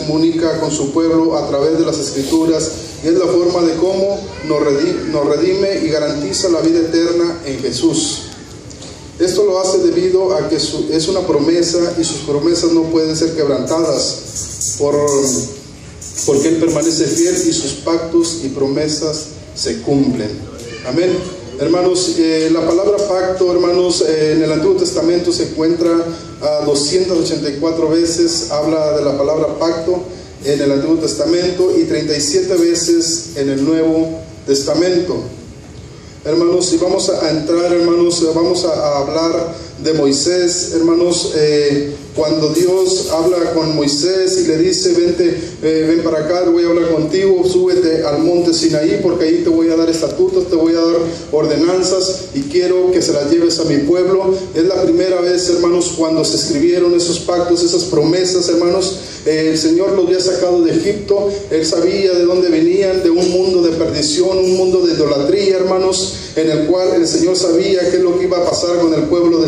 comunica con su pueblo a través de las Escrituras y es la forma de cómo nos redime y garantiza la vida eterna en Jesús. Esto lo hace debido a que es una promesa y sus promesas no pueden ser quebrantadas porque Él permanece fiel y sus pactos y promesas se cumplen. Amén. Hermanos, la palabra pacto, hermanos, en el Antiguo Testamento se encuentra 284 veces, habla de la palabra pacto en el Antiguo Testamento y 37 veces en el Nuevo Testamento. Hermanos, si vamos a entrar, hermanos, vamos a hablar de Moisés, hermanos. Cuando Dios habla con Moisés y le dice, ven para acá, voy a hablar contigo, súbete al monte Sinaí, porque ahí te voy a dar estatutos, te voy a dar ordenanzas y quiero que se las lleves a mi pueblo. Es la primera vez, hermanos, cuando se escribieron esos pactos, esas promesas, hermanos. El Señor los había sacado de Egipto, Él sabía de dónde venían, de un mundo de perdición, un mundo de idolatría, hermanos, en el cual el Señor sabía qué es lo que iba a pasar con el pueblo de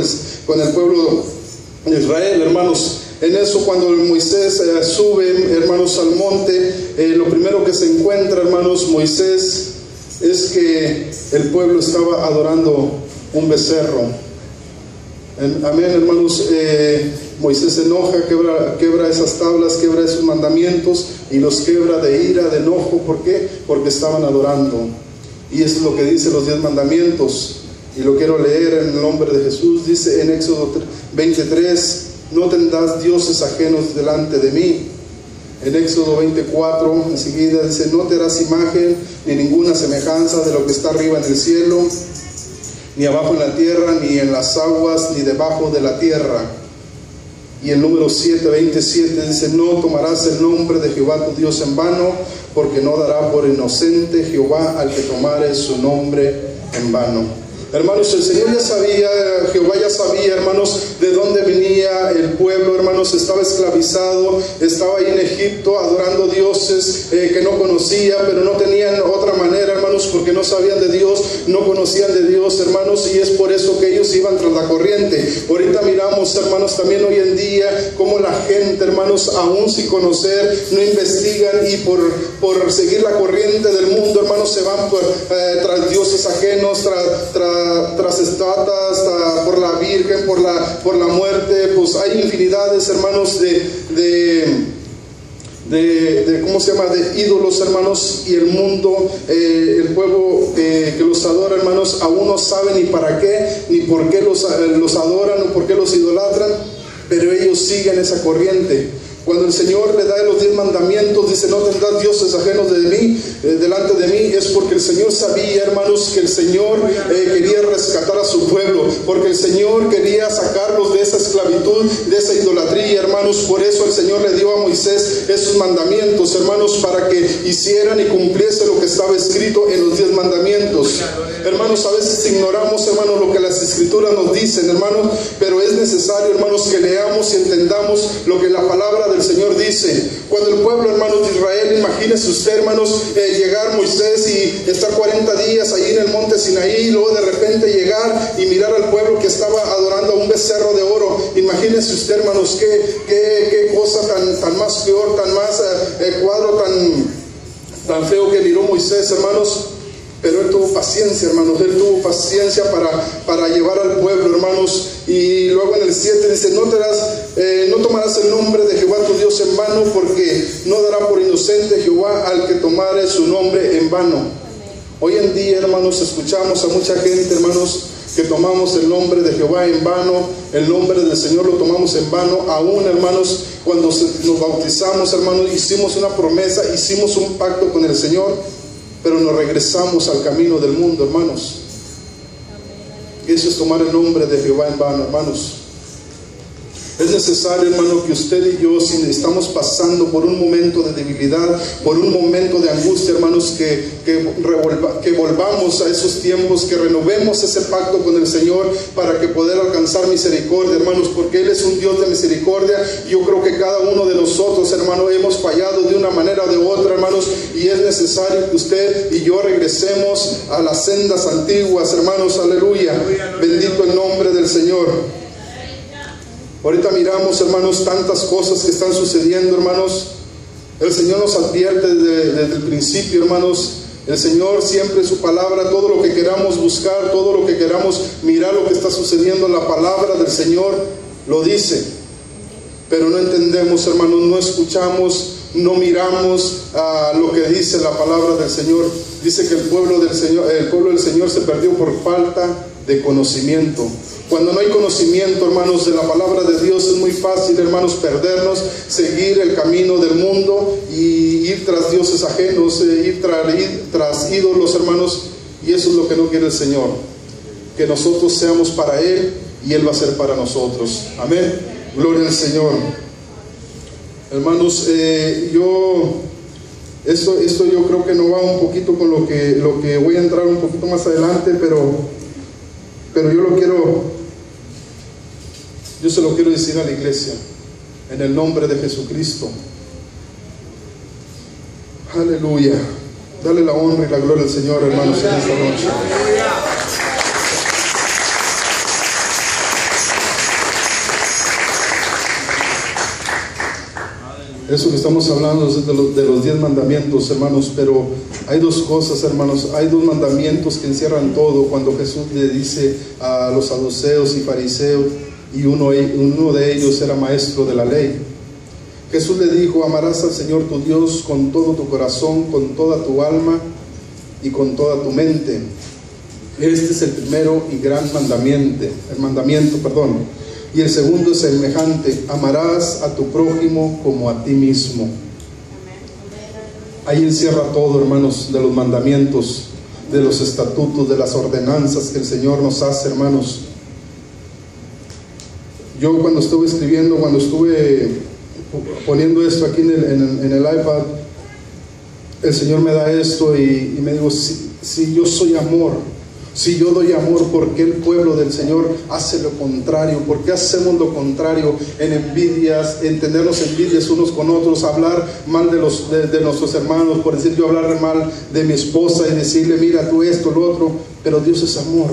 Israel, hermanos. En eso, cuando Moisés sube, hermanos, al monte, lo primero que se encuentra, hermanos, Moisés, es que el pueblo estaba adorando un becerro. Amén, hermanos. Moisés se enoja, quebra esas tablas, quebra esos mandamientos y los quebra de ira, de enojo. ¿Por qué? Porque estaban adorando. Y eso es lo que dice los 10 mandamientos. Y lo quiero leer en el nombre de Jesús. Dice en Éxodo 23, no tendrás dioses ajenos delante de mí. En Éxodo 24, enseguida dice, no te harás imagen ni ninguna semejanza de lo que está arriba en el cielo, ni abajo en la tierra, ni en las aguas, ni debajo de la tierra. Y el número 27 dice, no tomarás el nombre de Jehová tu Dios en vano, porque no dará por inocente Jehová al que tomare su nombre en vano. Hermanos, el Señor ya sabía, Jehová ya sabía, hermanos, de dónde venía el pueblo, hermanos. Estaba esclavizado, estaba ahí en Egipto adorando dioses que no conocía, pero no tenían otra manera, hermanos, porque no sabían de Dios, no conocían de Dios, hermanos, y es por eso que ellos iban tras la corriente. Ahorita miramos, hermanos, también hoy en día, cómo la gente, hermanos, aún sin conocer, no investigan y por seguir la corriente del mundo, hermanos, se van tras dioses ajenos, tras estatuas, por la Virgen, por la muerte. Pues hay infinidades, hermanos, ¿cómo se llama? De ídolos, hermanos, y el mundo, el pueblo que los adora, hermanos, aún no sabe ni para qué, ni por qué los adoran o por qué los idolatran, pero ellos siguen esa corriente. Cuando el Señor le da los 10 mandamientos, dice, no tendrás dioses ajenos delante de mí, es porque el Señor sabía, hermanos, que el Señor quería rescatar a su pueblo, porque el Señor quería sacarlos de esa esclavitud, de esa idolatría, hermanos. Por eso el Señor le dio a Moisés esos mandamientos, hermanos, para que hicieran y cumpliese lo que estaba escrito en los 10 mandamientos. Hermanos, a veces ignoramos, hermanos, lo que las Escrituras nos dicen, hermanos, pero es necesario, hermanos, que leamos y entendamos lo que la palabra del Señor dice. Cuando el pueblo, hermanos, de Israel, imagínese usted, hermanos, llegar Moisés y estar 40 días ahí en el monte Sinaí, y luego de repente llegar y mirar al pueblo que estaba adorando a un becerro de oro. Imagínese usted, hermanos, qué cosa tan más peor, tan más cuadro tan feo que miró Moisés, hermanos. Pero él tuvo paciencia, hermanos, él tuvo paciencia para llevar al pueblo, hermanos. Y luego en el 7 dice, no tomarás el nombre de Jehová tu Dios en vano, porque no dará por inocente Jehová al que tomare su nombre en vano. Hoy en día, hermanos, escuchamos a mucha gente, hermanos, que tomamos el nombre de Jehová en vano, el nombre del Señor lo tomamos en vano. Aún, hermanos, cuando nos bautizamos, hermanos, hicimos una promesa, hicimos un pacto con el Señor, pero nos regresamos al camino del mundo, hermanos. Eso es tomar el nombre de Jehová en vano, hermanos. Es necesario, hermano, que usted y yo, si estamos pasando por un momento de debilidad, por un momento de angustia, hermanos, que volvamos a esos tiempos, que renovemos ese pacto con el Señor para que poder alcanzar misericordia, hermanos, porque Él es un Dios de misericordia. Yo creo que cada uno de nosotros, hermanos, hemos fallado de una manera o de otra, hermanos, y es necesario que usted y yo regresemos a las sendas antiguas, hermanos. Aleluya. Bendito el nombre del Señor. Ahorita miramos, hermanos, tantas cosas que están sucediendo, hermanos, El Señor nos advierte desde el principio, hermanos. El Señor siempre en su palabra, todo lo que queramos buscar, todo lo que queramos mirar, lo que está sucediendo, la palabra del Señor lo dice. Pero no entendemos, hermanos, no escuchamos, no miramos lo que dice la palabra del Señor. Dice que el pueblo del Señor se perdió por falta de conocimiento. Cuando no hay conocimiento, hermanos, de la palabra de Dios, es muy fácil, hermanos, perdernos, seguir el camino del mundo y ir tras dioses ajenos, ir tras ídolos, hermanos. Y eso es lo que no quiere el Señor, que nosotros seamos para Él y Él va a ser para nosotros. Amén. Gloria al Señor. Hermanos, esto yo creo que no va un poquito con lo que voy a entrar un poquito más adelante, pero yo se lo quiero decir a la iglesia, en el nombre de Jesucristo. Aleluya. Dale la honra y la gloria al Señor, hermanos, en esta noche. Eso que estamos hablando es de los 10 mandamientos, hermanos, pero hay dos cosas, hermanos. Hay 2 mandamientos que encierran todo. Cuando Jesús le dice a los saduceos y fariseos, y uno de ellos era maestro de la ley, Jesús le dijo: amarás al Señor tu Dios con todo tu corazón, con toda tu alma y con toda tu mente. Este es el primero y gran mandamiento. Y el segundo es semejante: amarás a tu prójimo como a ti mismo. Ahí encierra todo, hermanos, de los mandamientos, de los estatutos, de las ordenanzas que el Señor nos hace, hermanos. Yo cuando estuve poniendo esto aquí en el iPad, el Señor me da esto y me digo, si yo soy amor, si yo doy amor, ¿por qué el pueblo del Señor hace lo contrario? ¿Por qué hacemos lo contrario en envidias, en tenernos envidias unos con otros, hablar mal de nuestros hermanos? Por decir, yo hablar mal de mi esposa y decirle, mira tú esto, lo otro. Pero Dios es amor.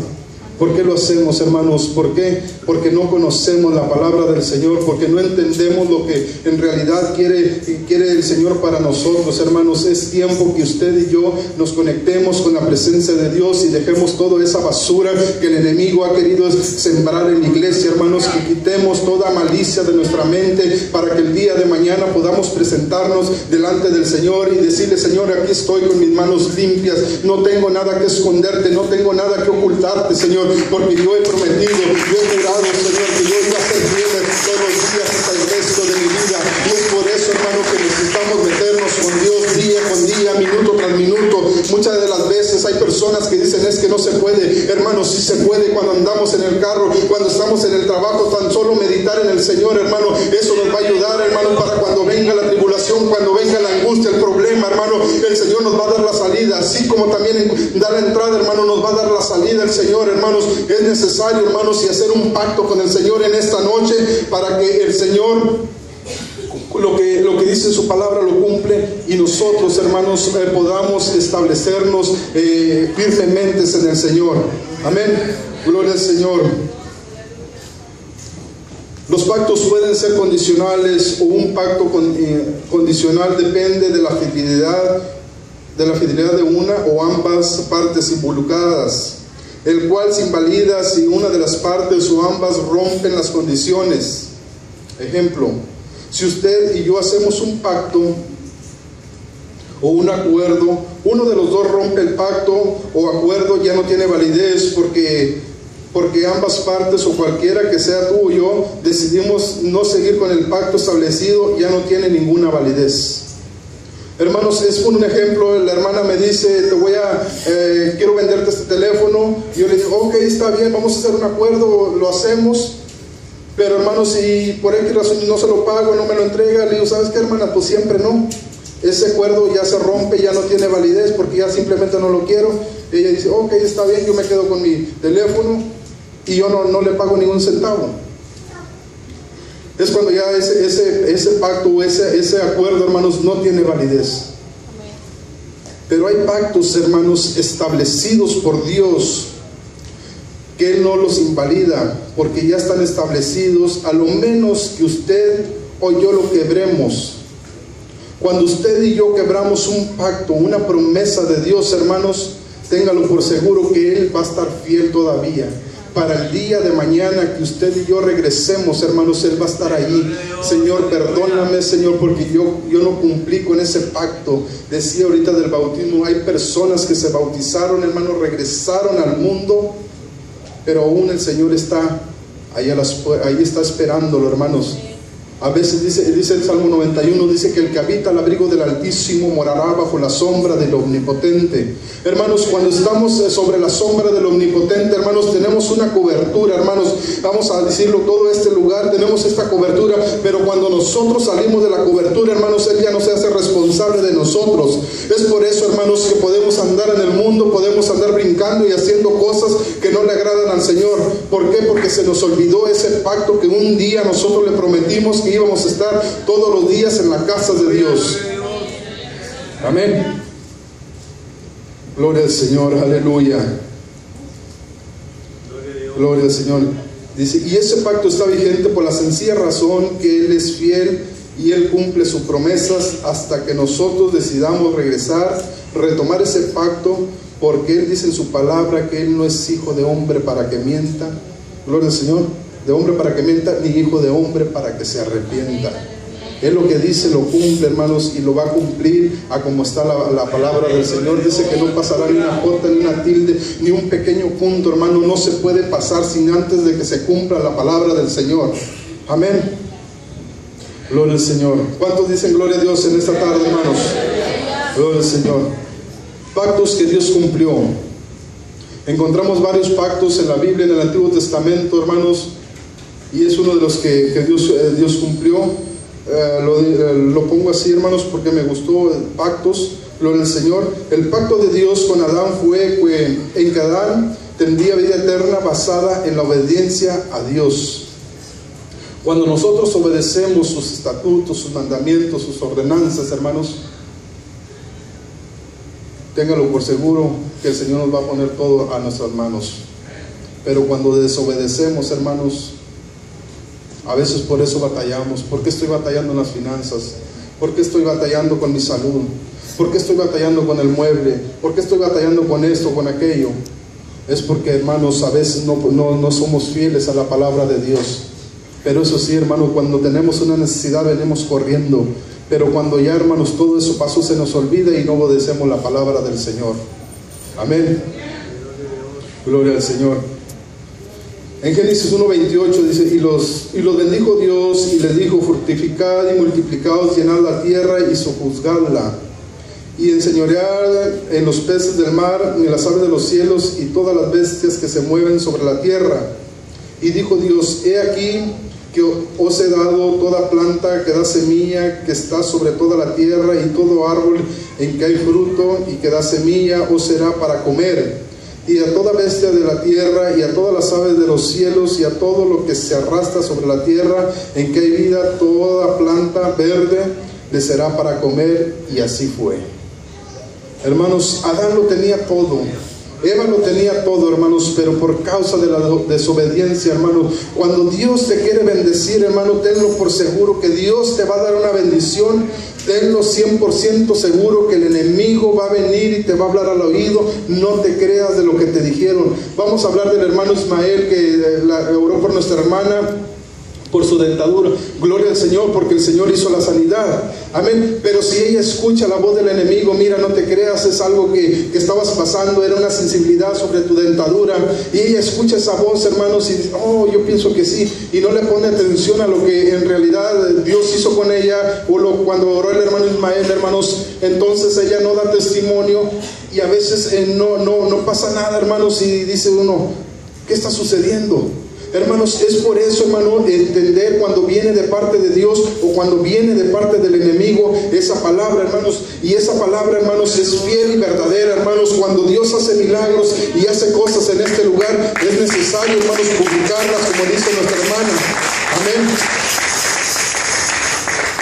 ¿Por qué lo hacemos, hermanos? ¿Por qué? Porque no conocemos la palabra del Señor, porque no entendemos lo que en realidad quiere el Señor para nosotros, hermanos. Es tiempo que usted y yo nos conectemos con la presencia de Dios y dejemos toda esa basura que el enemigo ha querido sembrar en la iglesia, hermanos. Que quitemos toda malicia de nuestra mente para que el día de mañana podamos presentarnos delante del Señor y decirle, Señor, aquí estoy con mis manos limpias, no tengo nada que esconderte, no tengo nada que ocultarte, Señor, porque yo he prometido, yo he jurado, Señor, que yo iba a ser fiel todos los días hasta el resto de mi vida. Y es por eso, hermano, que necesitamos meternos con Dios día con día, minuto tras minuto. Muchas de las veces hay personas que dicen, es que no se puede. Hermano, sí se puede. Cuando andamos en el carro, cuando estamos en el trabajo, tan solo meditar en el Señor, hermano, eso nos va a ayudar, hermano, para cuando venga la tribulación, cuando venga la angustia, el problema, hermano, el Señor nos va a dar la salida, así como también dar la entrada, hermano, nos va a dar la salida el Señor, hermanos. Es necesario, hermanos, y hacer un pacto con el Señor en esta noche para que el Señor lo que dice en su palabra lo cumple y nosotros, hermanos, podamos establecernos firmemente en el Señor. Amén. Gloria al Señor. Los pactos pueden ser condicionales, o un pacto condicional depende de la fidelidad de una o ambas partes involucradas, el cual se invalida si una de las partes o ambas rompen las condiciones. Ejemplo, si usted y yo hacemos un pacto o un acuerdo, uno de los dos rompe el pacto o acuerdo, ya no tiene validez porque ambas partes, o cualquiera que sea tú o yo, decidimos no seguir con el pacto establecido, ya no tiene ninguna validez. Hermanos, es un ejemplo. La hermana me dice, quiero venderte este teléfono. Y yo le digo, ok, está bien, vamos a hacer un acuerdo, lo hacemos. Pero hermanos, si por X razón no se lo pago, no me lo entrega, le digo, ¿sabes qué, hermana? Pues siempre no. Ese acuerdo ya se rompe, ya no tiene validez porque ya simplemente no lo quiero. Ella dice, ok, está bien, yo me quedo con mi teléfono y yo no le pago ningún centavo. Es cuando ya ese pacto o ese acuerdo, hermanos, no tiene validez. Pero hay pactos, hermanos, establecidos por Dios, que Él no los invalida, porque ya están establecidos. A lo menos que usted o yo lo quebremos, Cuando usted y yo quebramos un pacto, una promesa de Dios, hermanos, téngalo por seguro que Él va a estar fiel todavía. Para el día de mañana que usted y yo regresemos, hermanos, Él va a estar allí. Señor, perdóname, Señor, porque yo no cumplí con ese pacto. Decía ahorita del bautismo, hay personas que se bautizaron, hermanos, regresaron al mundo, pero aún el Señor está ahí está esperándolo, hermanos. A veces dice el Salmo 91, dice que el que habita al abrigo del Altísimo morará bajo la sombra del Omnipotente. Hermanos, cuando estamos sobre la sombra del Omnipotente, hermanos, tenemos una cobertura, hermanos, vamos a decirlo, todo este lugar, tenemos esta cobertura, pero cuando nosotros salimos de la cobertura, hermanos, Él ya no se hace responsable de nosotros. Es por eso, hermanos, que podemos andar en el mundo, podemos andar brincando y haciendo cosas que no le agradan al Señor. ¿Por qué? Porque se nos olvidó ese pacto que un día nosotros le prometimos que íbamos a estar todos los días en la casa de Dios. Amén. Gloria al Señor, aleluya. Gloria al Señor. Dice, y ese pacto está vigente por la sencilla razón que Él es fiel y Él cumple sus promesas hasta que nosotros decidamos regresar, retomar ese pacto, porque Él dice en su palabra que Él no es hijo de hombre para que mienta. Gloria al Señor. De hombre para que mienta, ni hijo de hombre para que se arrepienta. Él lo que dice lo cumple, hermanos, y lo va a cumplir a como está la palabra del Señor. Dice que no pasará ni una jota, ni una tilde, ni un pequeño punto, hermano. No se puede pasar sin antes de que se cumpla la palabra del Señor. Amén. Gloria al Señor. ¿Cuántos dicen gloria a Dios en esta tarde, hermanos? Gloria al Señor. Pactos que Dios cumplió. Encontramos varios pactos en la Biblia, en el Antiguo Testamento, hermanos, y es uno de los que Dios cumplió. Lo pongo así, hermanos, porque me gustó. Pactos, gloria al Señor. El pacto de Dios con Adán fue en que Adán tendría vida eterna basada en la obediencia a Dios. Cuando nosotros obedecemos sus estatutos, sus mandamientos, sus ordenanzas, hermanos, téngalo por seguro que el Señor nos va a poner todo a nuestras manos. Pero cuando desobedecemos, hermanos, a veces por eso batallamos. ¿Por qué estoy batallando en las finanzas? ¿Por qué estoy batallando con mi salud? ¿Por qué estoy batallando con el mueble? ¿Por qué estoy batallando con esto, con aquello? Es porque, hermanos, a veces no somos fieles a la palabra de Dios. Pero eso sí, hermanos, cuando tenemos una necesidad venimos corriendo. Pero cuando ya, hermanos, todo eso pasó, se nos olvida y no obedecemos la palabra del Señor. Amén. Gloria al Señor. En Génesis 1:28 dice, y los bendijo Dios y les dijo, fructificad y multiplicaos, llenad la tierra y sojuzgadla, y enseñoread en los peces del mar, en las aves de los cielos y todas las bestias que se mueven sobre la tierra. Y dijo Dios, he aquí que os he dado toda planta que da semilla, que está sobre toda la tierra, y todo árbol en que hay fruto y que da semilla os será para comer. Y a toda bestia de la tierra, y a todas las aves de los cielos, y a todo lo que se arrastra sobre la tierra, en que hay vida, toda planta verde le será para comer. Y así fue. Hermanos, Adán lo tenía todo. Eva lo tenía todo, hermanos, pero por causa de la desobediencia, hermanos, cuando Dios te quiere bendecir, hermano, tenlo por seguro que Dios te va a dar una bendición. Tenlo 100% seguro que el enemigo va a venir y te va a hablar al oído. No te creas de lo que te dijeron. Vamos a hablar del hermano Ismael, que oró por nuestra hermana por su dentadura. Gloria al Señor, porque el Señor hizo la sanidad. Amén. Pero si ella escucha la voz del enemigo, mira, no te creas, es algo que estabas pasando, era una sensibilidad sobre tu dentadura, y ella escucha esa voz, hermanos, y dice, oh, yo pienso que sí, y no le pone atención a lo que en realidad Dios hizo con ella, cuando oró el hermano Ismael, hermanos, entonces ella no da testimonio, y a veces no pasa nada, hermanos, y dice uno, ¿qué está sucediendo? Hermanos, es por eso, hermano, entender cuando viene de parte de Dios o cuando viene de parte del enemigo esa palabra, hermanos. Y esa palabra, hermanos, es fiel y verdadera, hermanos. Cuando Dios hace milagros y hace cosas en este lugar, es necesario, hermanos, publicarlas, como dice nuestra hermana. Amén.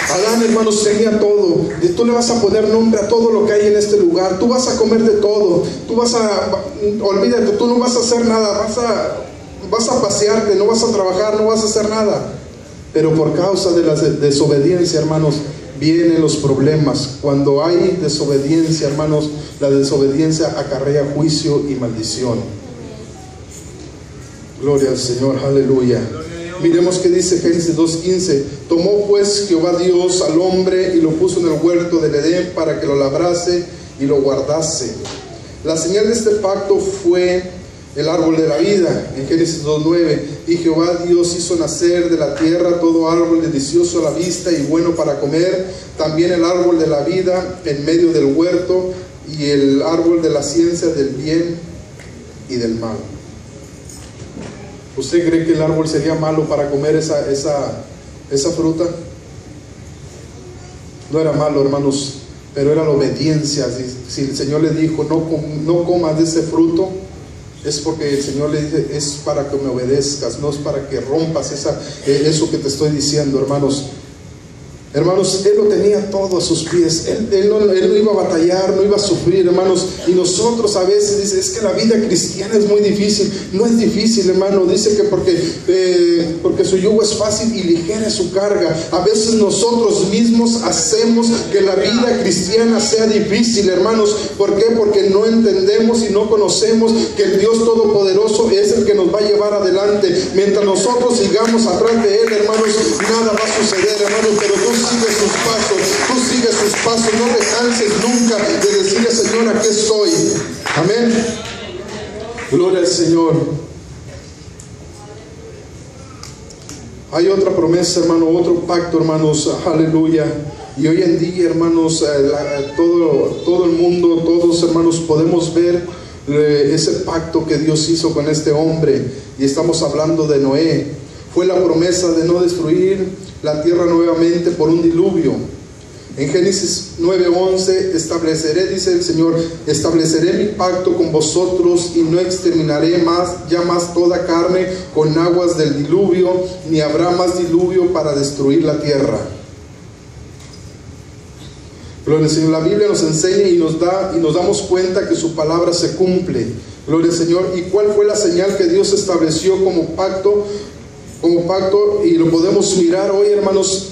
Adán, hermanos, tenía todo. Tú le vas a poner nombre a todo lo que hay en este lugar. Tú vas a comer de todo. Olvídate, tú no vas a hacer nada. Vas a pasearte, no vas a trabajar, no vas a hacer nada. Pero por causa de la desobediencia, hermanos, vienen los problemas. Cuando hay desobediencia, hermanos, la desobediencia acarrea juicio y maldición. Gloria al Señor, aleluya. Miremos que dice Génesis 2:15. Tomó pues Jehová Dios al hombre y lo puso en el huerto del Edén para que lo labrase y lo guardase. La señal de este pacto fue el árbol de la vida, en Génesis 2:9. Y Jehová Dios hizo nacer de la tierra todo árbol delicioso a la vista y bueno para comer, también el árbol de la vida en medio del huerto, y el árbol de la ciencia del bien y del mal. ¿Usted cree que el árbol sería malo para comer esa fruta? No era malo, hermanos, pero era la obediencia. Si el Señor le dijo, no comas de ese fruto, es porque el Señor le dice, es para que me obedezcas, no es para que rompas eso que te estoy diciendo, hermanos. Hermanos, Él lo tenía todo a sus pies. Él no iba a batallar, no iba a sufrir, hermanos. Y nosotros a veces dice, es que la vida cristiana es muy difícil. No es difícil, hermano. Dice que porque su yugo es fácil y ligera es su carga. A veces nosotros mismos hacemos que la vida cristiana sea difícil, hermanos. ¿Por qué? Porque no entendemos y no conocemos que el Dios Todopoderoso es el que nos va a llevar adelante. Mientras nosotros sigamos atrás de Él, hermanos, nada va a suceder, hermanos. Pero tú sigue sus pasos, no te canses nunca de decirle, Señor, aquí estoy. Amén. Gloria al Señor. Hay otra promesa, hermano, otro pacto, hermanos, aleluya. Y hoy en día, hermanos, todo el mundo, todos, hermanos, podemos ver ese pacto que Dios hizo con este hombre. Y estamos hablando de Noé. Fue la promesa de no destruir la tierra nuevamente por un diluvio. En Génesis 9:11, dice el Señor, estableceré mi pacto con vosotros y no exterminaré ya más toda carne con aguas del diluvio, ni habrá más diluvio para destruir la tierra. Gloria al Señor. La Biblia nos enseña y nos damos cuenta que su palabra se cumple. Gloria al Señor. ¿Y cuál fue la señal que Dios estableció como pacto? Y lo podemos mirar hoy, hermanos.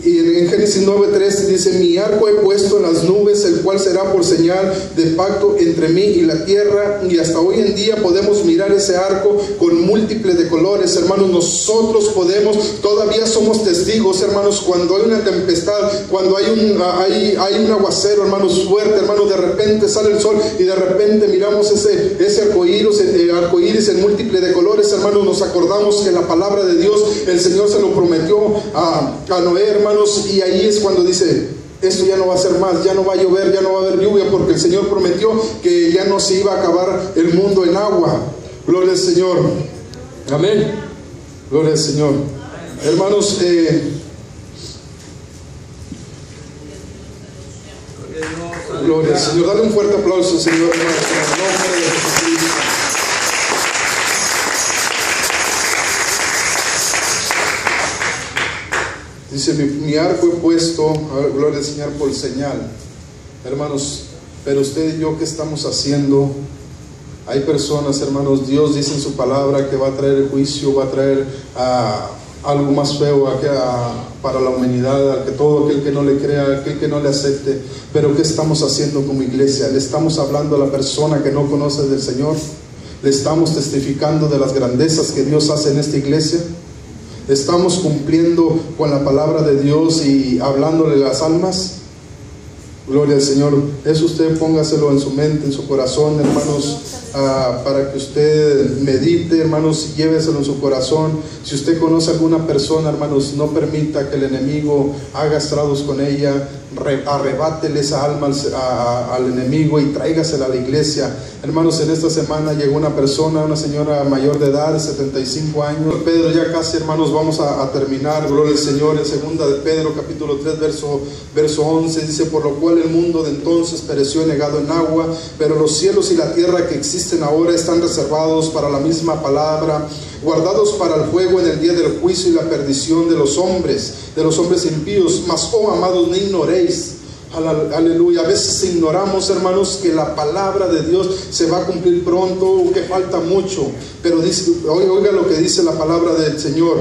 Y en Génesis 9:13 dice, mi arco he puesto en las nubes, el cual será por señal de pacto entre mí y la tierra. Y hasta hoy en día podemos mirar ese arco con múltiples de colores, hermanos. Nosotros todavía somos testigos, hermanos, cuando hay una tempestad, cuando hay un aguacero, hermanos, fuerte, hermanos, de repente sale el sol y de repente miramos ese arcoíris en múltiples de colores, hermanos. Nos acordamos que la palabra de Dios, el Señor se lo prometió a Noé, hermanos. Y ahí es cuando dice, esto ya no va a ser más, ya no va a llover, ya no va a haber lluvia, porque el Señor prometió que ya no se iba a acabar el mundo en agua. Gloria al Señor. Amén. Gloria al Señor. Hermanos, gloria al Señor. Dale un fuerte aplauso, Señor, hermanos, en el nombre de Jesucristo. Dice, mi arco he puesto, gloria al Señor, por señal. Hermanos, pero usted y yo, ¿qué estamos haciendo? Hay personas, hermanos, Dios dice en su palabra que va a traer el juicio, va a traer algo más feo para la humanidad, todo aquel que no le crea, aquel que no le acepte. Pero ¿qué estamos haciendo como iglesia? ¿Le estamos hablando a la persona que no conoce del Señor? ¿Le estamos testificando de las grandezas que Dios hace en esta iglesia? ¿Estamos cumpliendo con la palabra de Dios y hablándole las almas? Gloria al Señor. Eso usted póngaselo en su mente, en su corazón, hermanos, para que usted medite, hermanos, y lléveselo en su corazón. Si usted conoce a alguna persona, hermanos, no permita que el enemigo haga estragos con ella. Arrebátele esa alma al enemigo y tráigasela a la iglesia. Hermanos, en esta semana llegó una persona, una señora mayor de edad, de 75 años. Pedro, ya casi, hermanos, vamos a terminar. Gloria al Señor. En segunda de Pedro, capítulo 3, verso 11, dice, por lo cual el mundo de entonces pereció negado en agua, pero los cielos y la tierra que existen ahora están reservados para la misma palabra, guardados para el fuego en el día del juicio y la perdición de los hombres impíos. Mas, oh amados, no ignoréis, aleluya, a veces ignoramos, hermanos, que la palabra de Dios se va a cumplir pronto, que falta mucho, pero dice, oiga lo que dice la palabra del Señor.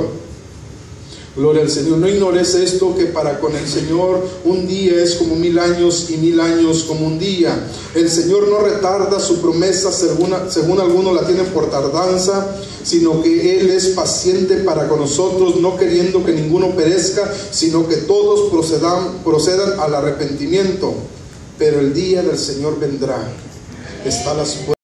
Gloria al Señor. No ignores esto, que para con el Señor un día es como 1000 años y 1000 años como un día. El Señor no retarda su promesa, según algunos la tienen por tardanza, sino que Él es paciente para con nosotros, no queriendo que ninguno perezca, sino que todos procedan al arrepentimiento. Pero el día del Señor vendrá. Está a las puertas.